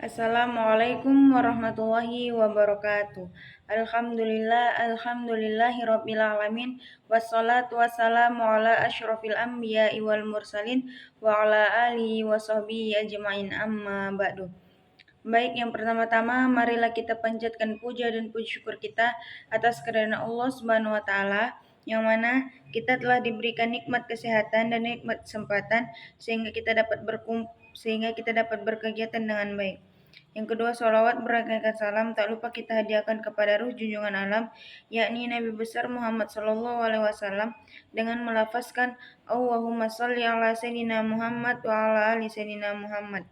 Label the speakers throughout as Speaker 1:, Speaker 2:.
Speaker 1: Assalamualaikum warahmatullahi wabarakatuh. Alhamdulillahirabbil alamin wassalatu wassalamu ala asyrofil anbiya'i wal mursalin wa ala alihi wa sahbihi ajmain amma ba'du. Baik, yang pertama-tama marilah kita panjatkan puja dan puji syukur kita atas kehadiran Allah Subhanahu wa taala yang mana kita telah diberikan nikmat kesehatan dan nikmat kesempatan sehingga kita dapat berkegiatan dengan baik. Yang kedua, sholawat berkaitan salam tak lupa kita hadiahkan kepada ruh junjungan alam, yakni Nabi besar Muhammad Sallallahu Alaihi Wasallam dengan melafazkan Allahumma sholli ala sayyidina Muhammad wa ala ali sayyidina Muhammad.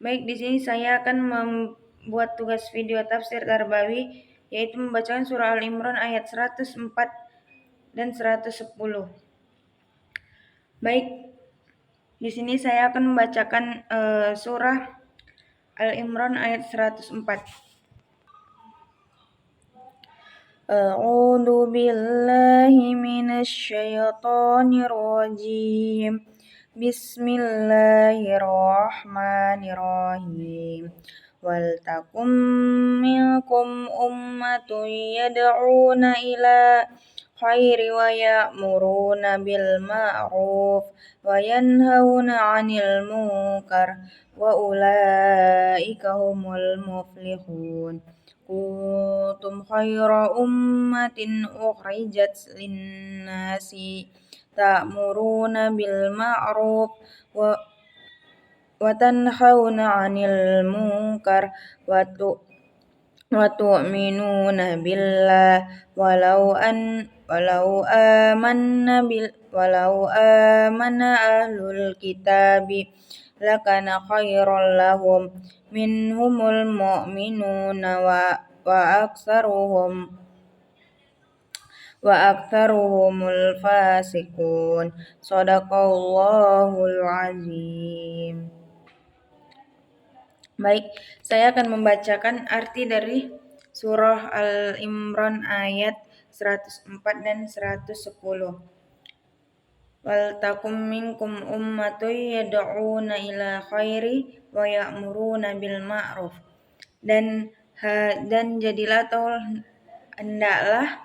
Speaker 1: Baik, di sini saya akan membuat tugas video tafsir Tarbawi, yaitu membacakan surah Al-Imran ayat 104 dan 110. Baik, di sini saya akan membacakan surah Al-Imran ayat 104. A'udzu billahi minasy syaithanir rajim. Bismillahirrahmanirrahim. Wal takum minkum ummatun yad'una ila khairi wa ya'muruna bil ma'ruf wa yanhauna 'anil munkar wa ulaika humul muflihun. Kuntum khaira ummatin ukhrijat lin-nasi ta'muruna bil ma'ruf wa tanhauna 'anil munkar wa tu'minuna billah walau amana ahlul kitabi lakana khairan lahum minhumul mu'minuna wa aktsaruhumul fasiqun. Shadaqallahul azim. Baik, saya akan membacakan arti dari surah Al-Imran ayat 104 dan 110. Wal takum minkum ummatun yad'una ila khairi wa ya'muruna bil ma'ruf. Dan jadilah atau hendaklah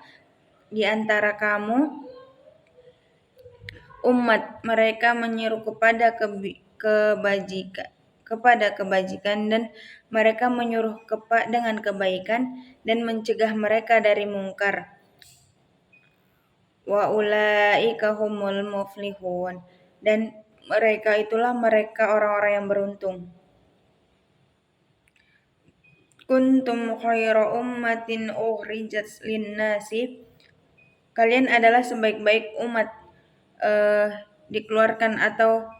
Speaker 1: di antara kamu umat, mereka menyeru kepada kebajikan dan mereka menyuruh dengan kebaikan dan mencegah mereka dari mungkar. Wa ulaika humul muflihun, dan mereka itulah orang-orang yang beruntung. Kuntum khaira ummatin ukhrijat lin-nasi, kalian adalah sebaik-baik umat dikeluarkan atau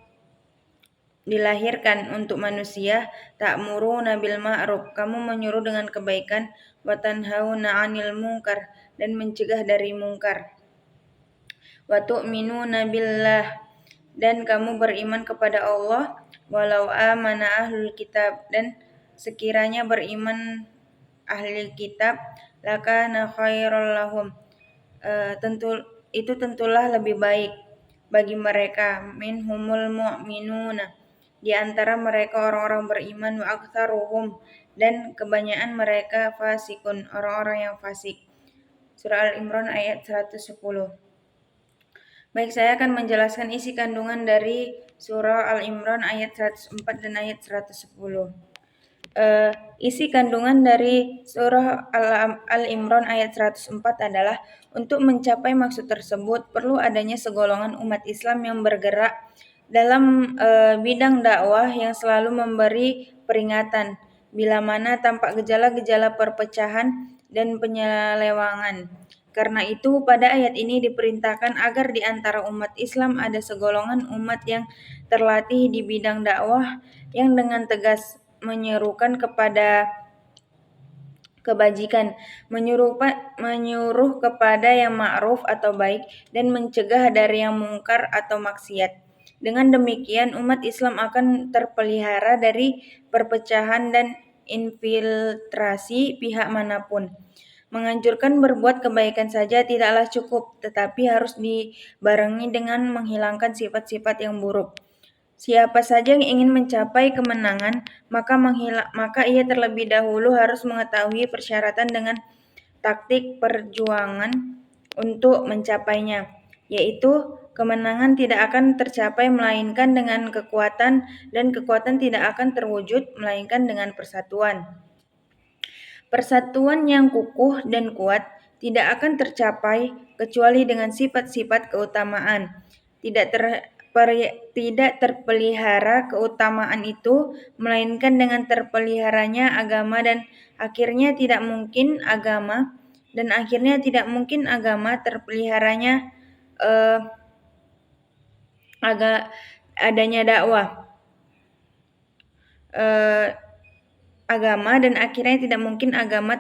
Speaker 1: dilahirkan untuk manusia. Ta'muruna bil ma'ruf, kamu menyuruh dengan kebaikan, wa tanhauna 'anil munkar, dan mencegah dari mungkar. Wa tu'minuna billah, dan kamu beriman kepada Allah. Walau amana ahlul kitab, dan sekiranya beriman ahli kitab, lakana khairal lahum, tentulah lebih baik bagi mereka. Minhumul mu'minuna, di antara mereka orang-orang beriman. Wa aktsaruhum, dan kebanyakan mereka fasikun, orang-orang yang fasik. Surah Al-Imran ayat 110. Baik, saya akan menjelaskan isi kandungan dari surah Al-Imran ayat 104 dan ayat 110. Isi kandungan dari surah Al-Imran ayat 104 adalah untuk mencapai maksud tersebut perlu adanya segolongan umat Islam yang bergerak dalam bidang dakwah yang selalu memberi peringatan bila mana tampak gejala-gejala perpecahan dan penyelewangan. Karena itu pada ayat ini diperintahkan agar di antara umat Islam ada segolongan umat yang terlatih di bidang dakwah yang dengan tegas menyerukan kepada kebajikan, menyuruh kepada yang ma'ruf atau baik, dan mencegah dari yang mungkar atau maksiat. Dengan demikian umat Islam akan terpelihara dari perpecahan dan infiltrasi pihak manapun. Menganjurkan berbuat kebaikan saja tidaklah cukup, tetapi harus dibarengi dengan menghilangkan sifat-sifat yang buruk. Siapa saja yang ingin mencapai kemenangan, maka ia terlebih dahulu harus mengetahui persyaratan dengan taktik perjuangan untuk mencapainya, yaitu kemenangan tidak akan tercapai melainkan dengan kekuatan, dan kekuatan tidak akan terwujud melainkan dengan persatuan. Persatuan yang kukuh dan kuat tidak akan tercapai kecuali dengan sifat-sifat keutamaan. Tidak terpelihara keutamaan itu, melainkan dengan terpeliharanya agama, dan akhirnya tidak mungkin agama terpeliharanya adanya dakwah. Agama dan akhirnya tidak mungkin agama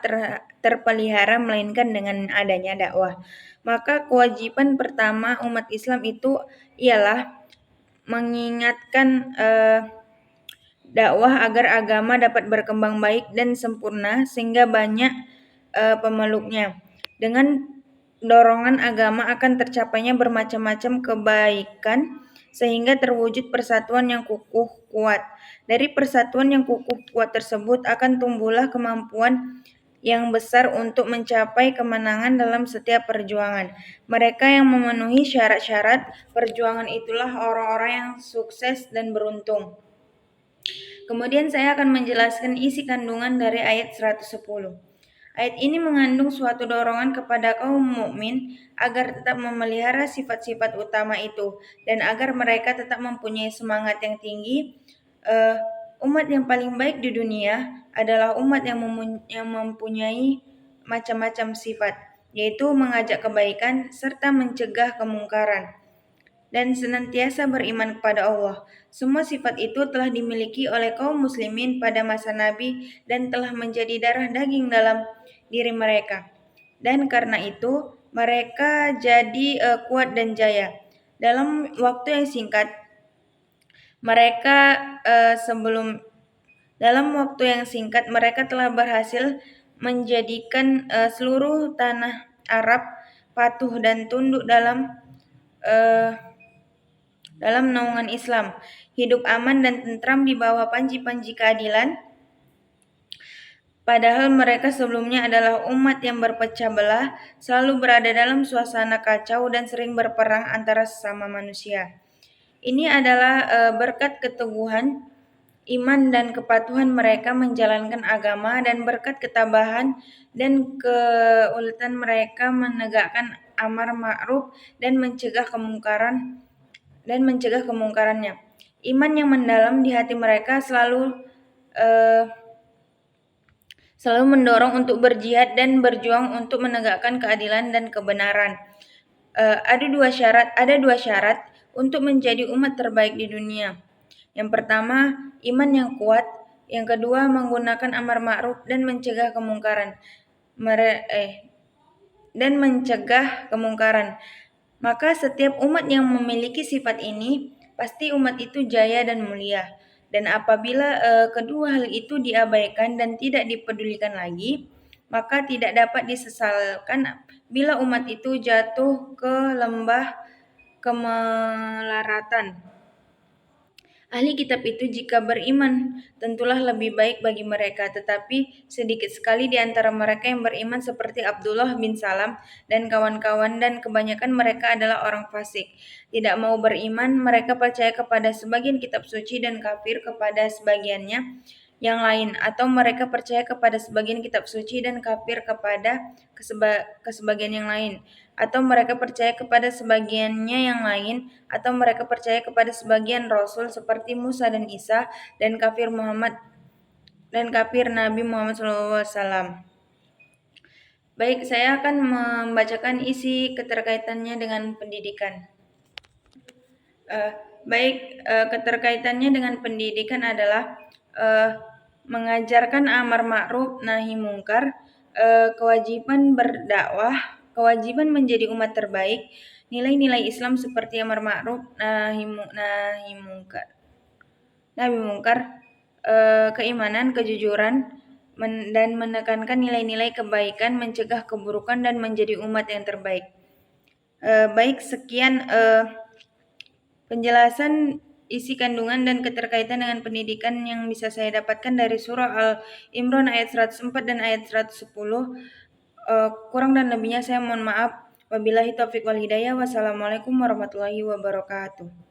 Speaker 1: terpelihara melainkan dengan adanya dakwah. Maka kewajiban pertama umat Islam itu ialah mengingatkan dakwah agar agama dapat berkembang baik dan sempurna sehingga banyak pemeluknya. Dengan dorongan agama akan tercapainya bermacam-macam kebaikan sehingga terwujud persatuan yang kukuh kuat. Dari persatuan yang kukuh kuat tersebut akan tumbuhlah kemampuan yang besar untuk mencapai kemenangan dalam setiap perjuangan. Mereka yang memenuhi syarat-syarat perjuangan itulah orang-orang yang sukses dan beruntung. Kemudian saya akan menjelaskan isi kandungan dari ayat 110. Ayat ini mengandung suatu dorongan kepada kaum mukmin agar tetap memelihara sifat-sifat utama itu dan agar mereka tetap mempunyai semangat yang tinggi. Umat yang paling baik di dunia adalah umat yang mempunyai macam-macam sifat, yaitu mengajak kebaikan serta mencegah kemungkaran dan senantiasa beriman kepada Allah. Semua sifat itu telah dimiliki oleh kaum muslimin pada masa Nabi dan telah menjadi darah daging dalam diri mereka. Dan karena itu mereka jadi kuat dan jaya. Dalam waktu yang singkat mereka telah berhasil menjadikan seluruh tanah Arab patuh dan tunduk dalam naungan Islam, hidup aman dan tentram di bawah panji-panji keadilan. Padahal mereka sebelumnya adalah umat yang berpecah belah, selalu berada dalam suasana kacau dan sering berperang antara sesama manusia. Ini adalah berkat keteguhan iman dan kepatuhan mereka menjalankan agama dan berkat ketabahan dan keuletan mereka menegakkan amar ma'ruf dan mencegah kemungkarannya. Iman yang mendalam di hati mereka selalu mendorong untuk berjihad dan berjuang untuk menegakkan keadilan dan kebenaran. Ada dua syarat untuk menjadi umat terbaik di dunia. Yang pertama, iman yang kuat. Yang kedua, menggunakan amar ma'ruf dan mencegah kemungkaran. Maka setiap umat yang memiliki sifat ini, pasti umat itu jaya dan mulia. Dan apabila kedua hal itu diabaikan dan tidak dipedulikan lagi, maka tidak dapat disesalkan bila umat itu jatuh ke lembah kemelaratan. Ahli kitab itu jika beriman tentulah lebih baik bagi mereka, tetapi sedikit sekali di antara mereka yang beriman seperti Abdullah bin Salam dan kawan-kawan, dan kebanyakan mereka adalah orang fasik. Tidak mau beriman, mereka percaya kepada sebagian kitab suci dan kafir kepada sebagiannya yang lain, atau mereka percaya kepada sebagian kitab suci dan kafir kepada kesebagian yang lain, atau mereka percaya kepada sebagiannya yang lain, atau mereka percaya kepada sebagian rasul seperti Musa dan Isa dan kafir Nabi Muhammad SAW. Baik, saya akan membacakan isi keterkaitannya dengan pendidikan. Keterkaitannya dengan pendidikan adalah mengajarkan amar ma'ruf nahi mungkar, kewajiban berdakwah, kewajiban menjadi umat terbaik, nilai-nilai Islam seperti amar ma'ruf nahi mungkar, keimanan, kejujuran, dan menekankan nilai-nilai kebaikan, mencegah keburukan dan menjadi umat yang terbaik. Sekian penjelasan isi kandungan dan keterkaitan dengan pendidikan yang bisa saya dapatkan dari surah Al-Imran ayat 104 dan ayat 110. Kurang dan lebihnya saya mohon maaf. Wabillahi taufiq wal hidayah. Wassalamualaikum warahmatullahi wabarakatuh.